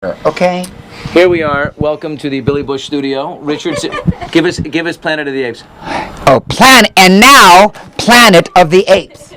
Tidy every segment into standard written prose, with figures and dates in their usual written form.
Okay. Here we are. Welcome to the Billy Bush studio. Richard, give us Planet of the Apes. Oh, Planet of the Apes.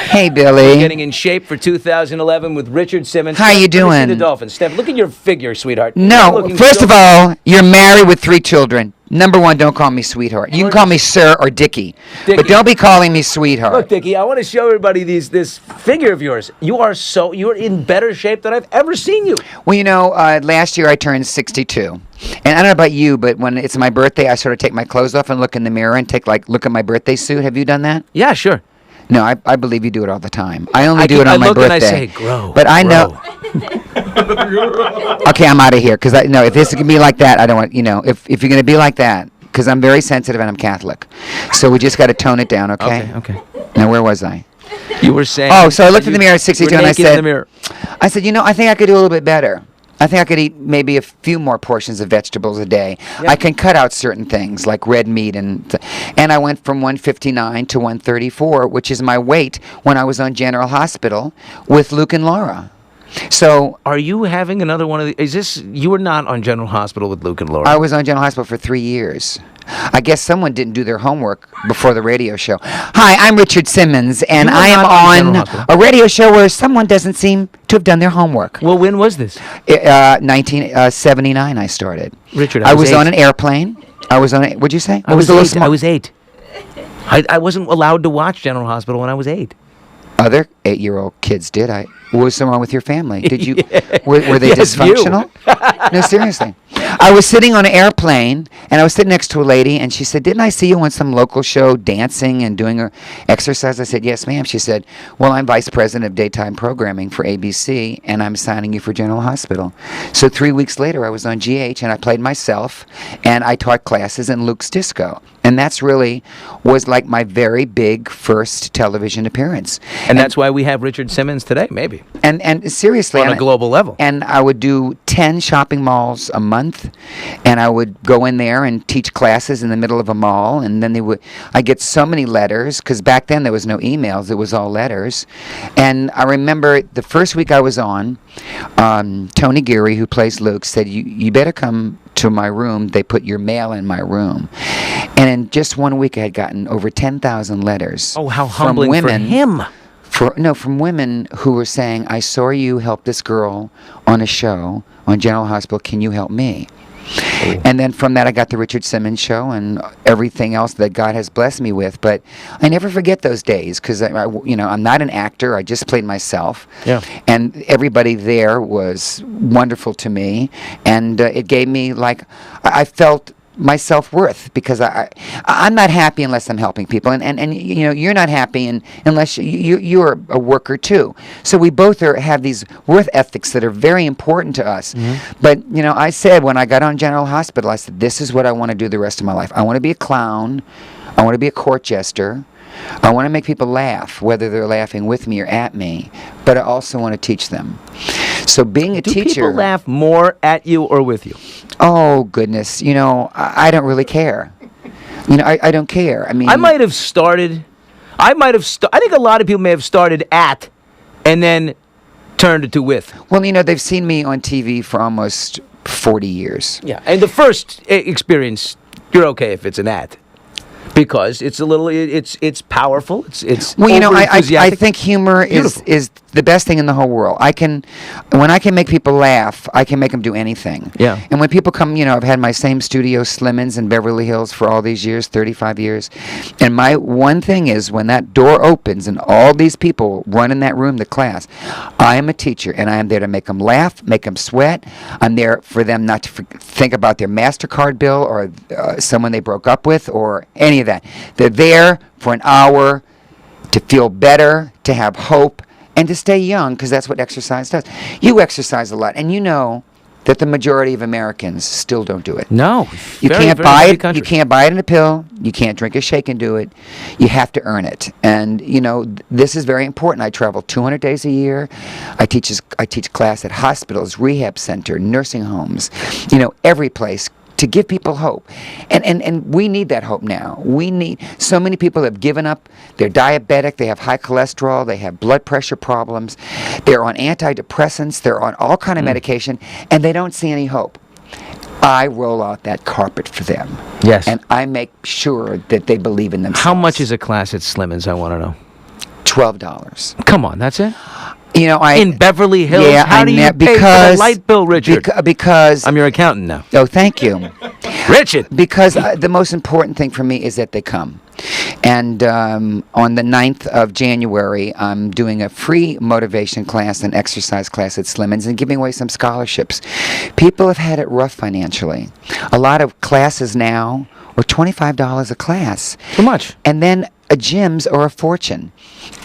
Hey, Billy. Getting in shape for 2011 with Richard Simmons. How you doing? Let me see the Dolphins. Steph, look at your figure, sweetheart. No, first of all, you're married with 3 children. Number one, don't call me sweetheart. You can call me sir or Dickie, but don't be calling me sweetheart. Look, Dickie, I want to show everybody this figure of yours. You're in better shape than I've ever seen you. Well, last year I turned 62. And I don't know about you, but when it's my birthday, I sort of take my clothes off and look in the mirror and look at my birthday suit. Have you done that? Yeah, sure. No, I believe you do it all the time. I only do it on my birthday. I look and I say, grow. But I know. Okay, I'm out of here because if this is gonna be like that, I don't want. If you're gonna be like that, because I'm very sensitive and I'm Catholic, so we just got to tone it down, okay? Okay. Now where was I? You were saying. Oh, so I looked in the mirror at 62 and I said, in the mirror. I think I could do a little bit better. I think I could eat maybe a few more portions of vegetables a day. Yep. I can cut out certain things like red meat and I went from 159 to 134, which is my weight when I was on General Hospital with Luke and Laura. So, are you having another one of these? You were not on General Hospital with Luke and Laura? I was on General Hospital for 3 years. I guess someone didn't do their homework before the radio show. Hi, I'm Richard Simmons, and I am on a radio show where someone doesn't seem to have done their homework. Well, when was this? 1979 I started. Richard, I was on an airplane. What'd you say? I was 8. I was 8. I wasn't allowed to watch General Hospital when I was 8. Other 8-year-old kids did. What was wrong with your family? Did you? Were they dysfunctional? No, seriously. I was sitting on an airplane, and I was sitting next to a lady, and she said, "Didn't I see you on some local show dancing and doing her exercise?" I said, "Yes, ma'am." She said, "Well, I'm vice president of daytime programming for ABC, and I'm signing you for General Hospital." So 3 weeks later, I was on GH, and I played myself, and I taught classes in Luke's Disco. And that's really was like my very big first television appearance. And that's why we have Richard Simmons today, maybe. And seriously. On a global level. And I would do 10 shopping malls a month, and I would go in there and teach classes in the middle of a mall, and then I get so many letters, because back then there was no emails, it was all letters. And I remember the first week I was on, Tony Geary, who plays Luke, said, you better come to my room. They put your mail in my room. And in just 1 week, I had gotten over 10,000 letters. Oh, how humbling for him. From women who were saying, "I saw you help this girl on a show on General Hospital. Can you help me?" Oh. And then from that, I got the Richard Simmons show and everything else that God has blessed me with. But I never forget those days because I'm not an actor. I just played myself. Yeah. And everybody there was wonderful to me, and it gave me I felt my self-worth, because I'm not happy unless I'm helping people, and you're not happy unless you're a worker too. So we both have these worth ethics that are very important to us. Mm-hmm. But I said when I got on General Hospital, I said, this is what I want to do the rest of my life. I want to be a clown. I want to be a court jester. I want to make people laugh, whether they're laughing with me or at me, but I also want to teach them. So being a teacher... Do people laugh more at you or with you? Oh, goodness. I don't really care. I don't care. I mean... I think a lot of people may have started at and then turned it to with. Well, they've seen me on TV for almost 40 years. Yeah, and the first experience, you're okay if it's an at. Because it's a little, it's powerful. It's well, I think humor is the best thing in the whole world. When I can make people laugh, I can make them do anything. Yeah. And when people come, I've had my same studio, Simmons in Beverly Hills, for all these years, 35 years. And my one thing is, when that door opens and all these people run in that room to class, I am a teacher, and I am there to make them laugh, make them sweat. I'm there for them not to think about their MasterCard bill or someone they broke up with or any of that. They're there for an hour to feel better, to have hope, and to stay young, because that's what exercise does. You exercise a lot, and you know that the majority of Americans still don't do it. No. You can't buy it. You can't buy it in a pill. You can't drink a shake and do it. You have to earn it. And this is very important. I travel 200 days a year. I teach class at hospitals, rehab center, nursing homes, every place. to give people hope. And we need that hope now. So many people have given up. They're diabetic, they have high cholesterol, they have blood pressure problems, they're on antidepressants, they're on all kind of medication, and they don't see any hope. I roll out that carpet for them. Yes. And I make sure that they believe in themselves. How much is a class at Simmons, I want to know? $12. Come on, that's it? You know, In Beverly Hills? Yeah, How do you pay for the light bill, Richard? Because I'm your accountant now. oh, thank you. Richard! Because the most important thing for me is that they come. And on the 9th of January, I'm doing a free motivation class and exercise class at Simmons and giving away some scholarships. People have had it rough financially. A lot of classes now are $25 a class. Too much. And then gyms are a fortune.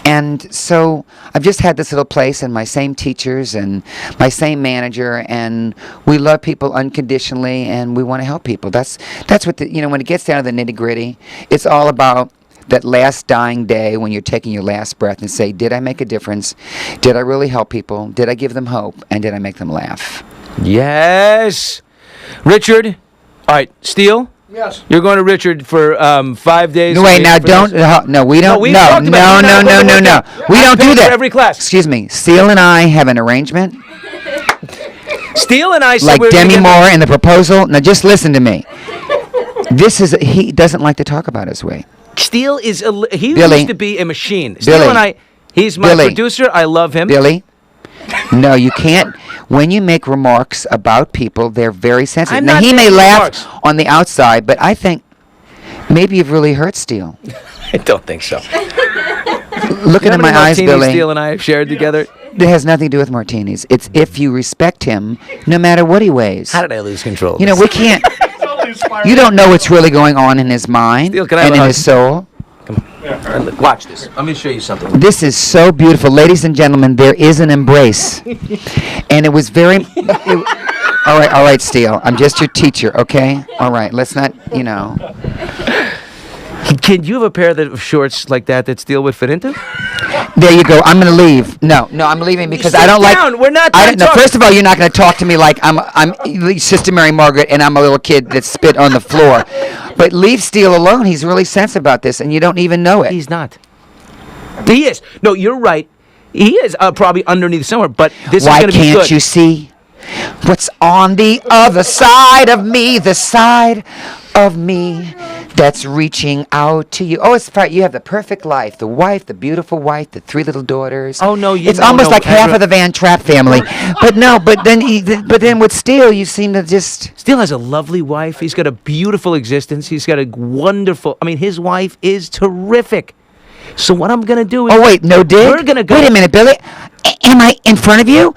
And so I've just had this little place and my same teachers and my same manager, and we love people unconditionally and we want to help people. That's what when it gets down to the nitty-gritty, it's all about that last dying day when you're taking your last breath and say, did I make a difference? Did I really help people? Did I give them hope? And did I make them laugh? Yes. Richard. All right, Steele. Yes. You're going to Richard for 5 days. No, wait, now don't. No, we don't. we've No, talked about it. no, We're no, not no, going to no. work We out. don't I'm do paying that. for every class. Excuse me. Steele and I have an arrangement, Steele and I said like we were gonna Demi get- Moore in the proposal. Now, just listen to me. He doesn't like to talk about his weight. Steele is he Billy. used to be a machine. Steele Billy. and I. He's my Billy. producer. I love him. Billy? No, you can't. When you make remarks about people, they're very sensitive. I'm Now, not he may making laugh remarks. on the outside, but I think maybe you've really hurt Steele. I don't think so. Look into my eyes, Billy. Steele and I have shared together. It has nothing to do with martinis. It's if you respect him, no matter what he weighs. How did I lose control? of You know, this? we can't. You don't know what's really going on in his mind Steele, can I have and a in hug? his soul. Watch this. Let me show you something. This is so beautiful. Ladies and gentlemen, there is an embrace. And it was very... all right, Steele. I'm just your teacher, okay? All right, let's not, Can you have a pair of shorts like that Steele would fit into? There you go. I'm going to leave. No, I'm leaving because I Sit don't down. like... We're not I done don't, no, talking. first of all, you're not going to talk to me like I'm Sister Mary Margaret and I'm a little kid that spit on the floor. But leave Steele alone. He's really sensitive about this, and you don't even know it. He's not. He is. No, you're right. He is probably underneath somewhere, but this Why is going to be good. can't you see what's on the other side of me, the side of me that's reaching out to you? Oh, it's fine. You have the perfect life, the wife, the beautiful wife, the 3 little daughters. Oh, no, it's almost like half of the Van Trapp family. But no, but then with Steele, you seem to just... Steele has a lovely wife. He's got a beautiful existence. He's got a wonderful... I mean, his wife is terrific. So what I'm going to do is... Oh, wait, no dig? We're going to go... Wait a minute, Billy. Am I in front of you?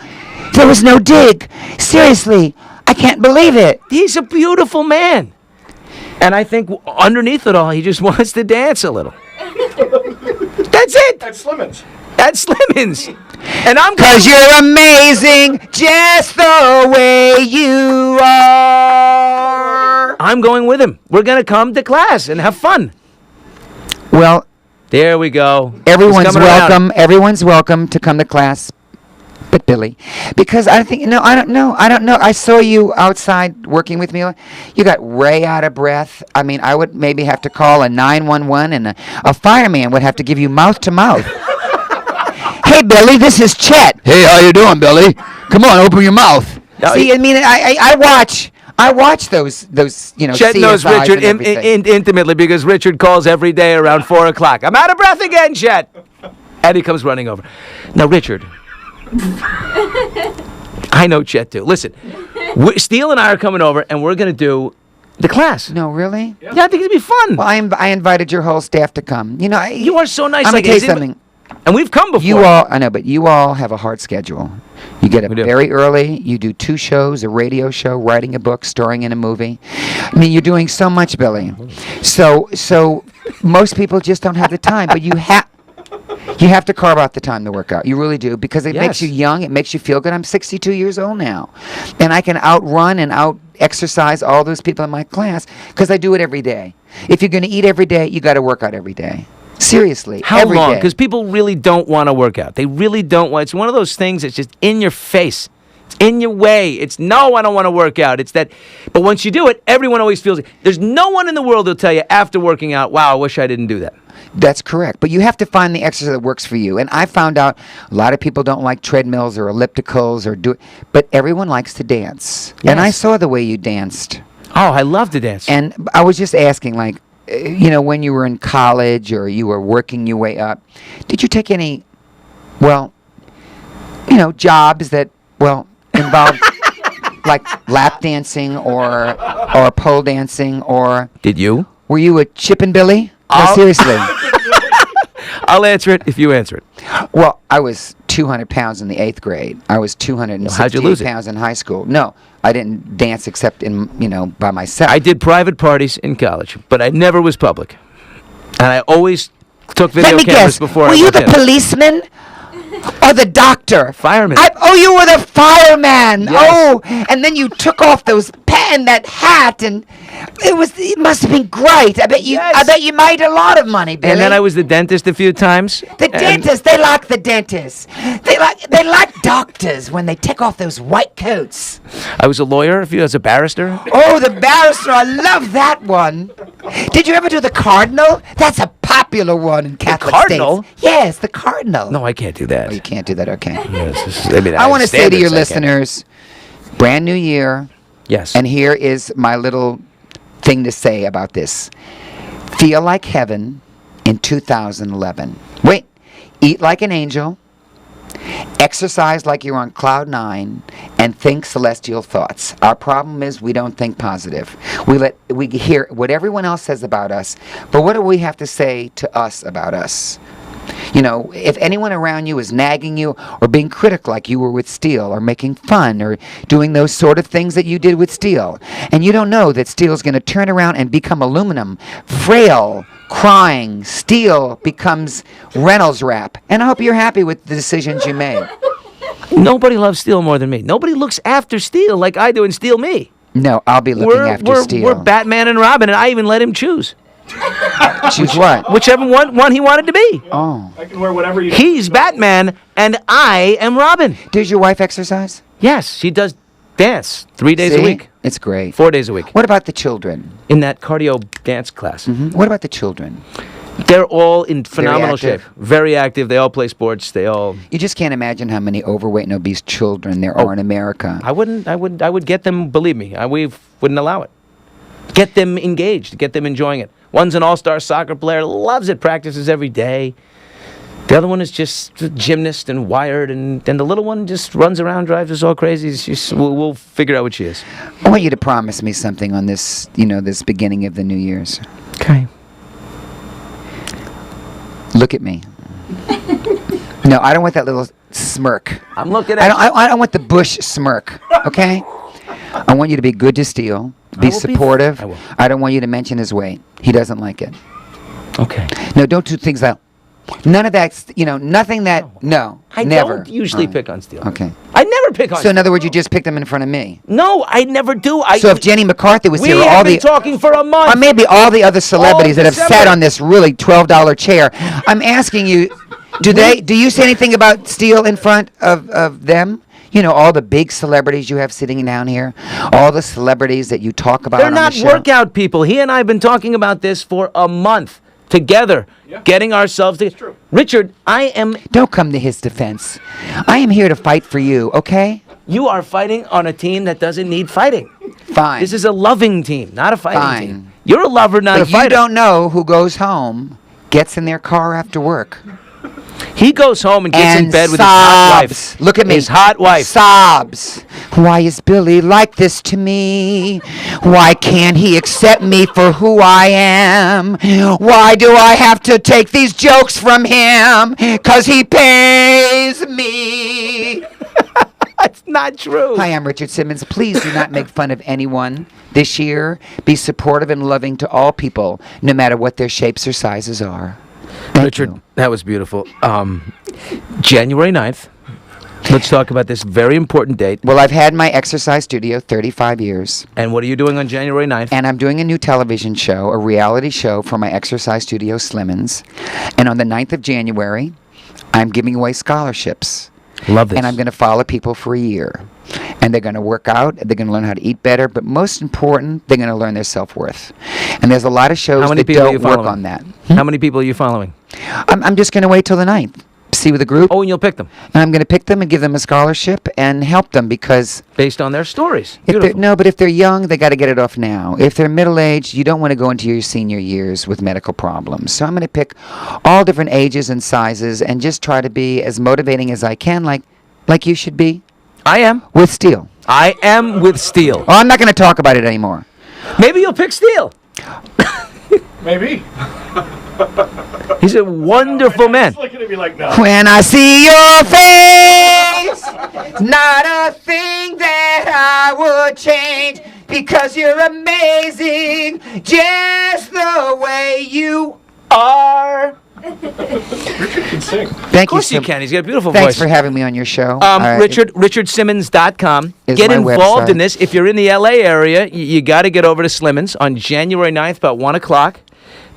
There was no dig. Seriously, I can't believe it. He's a beautiful man. And I think underneath it all, he just wants to dance a little. That's it. At Simmons. At Simmons. And I'm... Because you're amazing just the way you are. I'm going with him. We're going to come to class and have fun. Well, There we go. He's everyone's coming around. welcome. Everyone's welcome to come to class. But Billy, because I think I don't know. I saw you outside working with me. You got way out of breath. I mean, I would maybe have to call a 911, and a fireman would have to give you mouth to mouth. Hey, Billy, this is Chet. Hey, how you doing, Billy? Come on, open your mouth. No, See, I mean, I watch those Chet knows CSIs Richard and everything. intimately because Richard calls every day around 4 o'clock. I'm out of breath again, Chet. And he comes running over. Now, Richard. I know Chet too. Listen, Steele and I are coming over, and we're going to do the class. No, really? Yeah, I think it'd be fun. Well, I invited your whole staff to come. You are so nice. I'm like, gonna tell you is it- something. And we've come before. I know, but you all have a hard schedule. You get up We do. very early. You do 2 shows, a radio show, writing a book, starring in a movie. I mean, you're doing so much, Billy. So most people just don't have the time. But you have to carve out the time to work out. You really do, because it makes you Yes. young. It makes you feel good. I'm 62 years old now, and I can outrun and out exercise all those people in my class because I do it every day. If you're going to eat every day, you got to work out every day. Seriously. How every long? day. Because people really don't want to work out. They really don't want. It's one of those things that's just in your face. It's in your way. It's no, I don't want to work out. It's that. But once you do it, everyone always feels it. There's no one in the world who'll tell you after working out, wow, I wish I didn't do that. That's correct. But you have to find the exercise that works for you. And I found out a lot of people don't like treadmills or ellipticals or but everyone likes to dance. Yes. And I saw the way you danced. Oh, I love to dance. And I was just asking, like, when you were in college or you were working your way up, did you take any, jobs that, involved like lap dancing or pole dancing or... Did you? Were you a Chippin' Billy? No, seriously. I'll answer it if you answer it. Well, I was 200 pounds in the 8th grade. I was 260 pounds in high school. No, I didn't dance except by myself. I did private parties in college, but I never was public. And I always took video Let me cameras guess. before I Were you went the in. policeman? Or the doctor? Fireman. You were the fireman. Yes. Oh, and then you took off that hat, and it must have been great. I bet you made a lot of money, Billy. And then I was the dentist a few times. The dentist, they like the dentists. They like doctors when they take off those white coats. I was a lawyer as a barrister. Oh, the barrister, I love that one. Did you ever do the cardinal? That's a popular one in Catholic cardinal? states. Yes, the cardinal. No, I can't do that. Oh, you can't do that, okay. Yes, I want to say to your standards I can't. listeners, brand new year, Yes. and here is my little thing to say about this. Feel like heaven in 2011. Wait, eat like an angel, exercise like you're on cloud 9, and think celestial thoughts. Our problem is we don't think positive. We hear what everyone else says about us, but what do we have to say to us about us? If anyone around you is nagging you or being critical like you were with steel or making fun or doing those sort of things that you did with steel, and you don't know that steel is going to turn around and become aluminum, frail, crying, steel becomes Reynolds wrap. And I hope you're happy with the decisions you made. Nobody loves steel more than me. Nobody looks after steel like I do and Steel me. No, I'll be looking after steel. We're Batman and Robin, and I even let him choose. Choose what? Whichever one he wanted to be. Oh. I can wear whatever you. He's Batman, and I am Robin. Does your wife exercise? Yes, she does dance 3 days a See? week. It's great. 4 days a week. What about the children? In that cardio dance class. What about the children? They're all in phenomenal shape. active. Very active. They all play sports. They all... You just can't imagine how many overweight and obese children there are in America. I would get them, believe me. We wouldn't allow it. Get them engaged. Get them enjoying it. One's an all-star soccer player, loves it, practices every day. The other one is just a gymnast and wired, and the little one just runs around, drives us all crazy. We'll figure out what she is. I want you to promise me something on this, this beginning of the New Year's. Okay. Look at me. No, I don't want that little smirk. I'm looking I at don't want the Bush smirk, okay? I want you to be good to Steele, be supportive. I will. I don't want you to mention his weight. He doesn't like it. Okay. No, don't do things like, none of that, nothing that, no, I never. don't usually All right. pick on Steele. Okay. I never pick on So in other words, you just picked him in front of me. No, I never do. So if Jenny McCarthy was we here, have all been the talking for a month. or maybe all the other celebrities that have December. sat on this really $12 chair, I'm asking you, do you say anything about Steele in front of them? All the big celebrities you have sitting down here, all the celebrities that you talk about They're on not the show. workout people. He and I have been talking about this for a month together, getting ourselves together. true. Richard, I am... Don't come to his defense. I am here to fight for you, okay? You are fighting on a team that doesn't need fighting. Fine. This is a loving team, not a fighting Fine. team. You're a lover, not a But fighter. you don't know who goes home, gets in their car after work, He goes home and gets in and bed with his hot sobs. wife. Look at me. His hot wife. Sobs. Why is Billy like this to me? Why can't he accept me for who I am? Why do I have to take these jokes from him? 'Cause he pays me. That's not true. Hi, I'm Richard Simmons. Please do not make fun of anyone this year. Be supportive and loving to all people, no matter what their shapes or sizes are. Thank Richard, you. that was beautiful. January 9th. Let's talk about this very important date. Well, I've had my exercise studio 35 years. And what are you doing on January 9th? And I'm doing a new television show, a reality show for my exercise studio, Simmons. And on the 9th of January, I'm giving away scholarships Love this. And I'm going to follow people for a year. And they're going to work out. They're going to learn how to eat better. But most important, they're going to learn their self-worth. And there's a lot of shows that don't work on that. How many people are you following? I'm just going to wait till the 9th. See with the group. Oh, and you'll pick them. And I'm going to pick them and give them a scholarship and help them because... Based on their stories. But if they're young, they got to get it off now. If they're middle-aged, you don't want to go into your senior years with medical problems. So I'm going to pick all different ages and sizes and just try to be as motivating as I can, like you should be. I am. With Steele. I am with Steele. Oh, I'm not going to talk about it anymore. Maybe you'll pick Steele. Maybe. He's a wonderful man. He's looking at me like, no. When I see your face, not a thing that I would change because you're amazing just the way you are. Richard can sing. Thank Of course you. you can. He's got a beautiful Thanks voice. for having me on your show. RichardSimmons.com. Is Get my involved in website. this. If you're in the LA area, you got to get over to Simmons on January 9th, about 1 o'clock.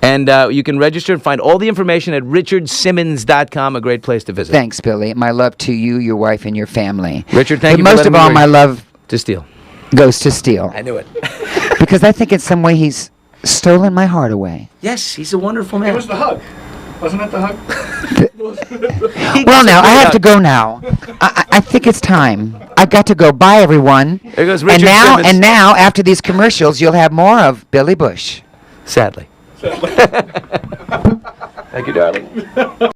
And you can register and find all the information at RichardSimmons.com, a great place to visit. Thanks, Billy. My love to you, your wife, and your family. Richard, thank but you for most letting of me all, read. my love To Steele. goes to Steele. I knew it. Because I think in some way he's stolen my heart away. Yes, he's a wonderful It man. was the hug. Wasn't it the hug? Well, now, I have to go now. I think it's time. I've got to go. Bye, everyone. There goes Richard and Simmons. now, after these commercials, you'll have more of Billy Bush. Sadly. Thank you, darling.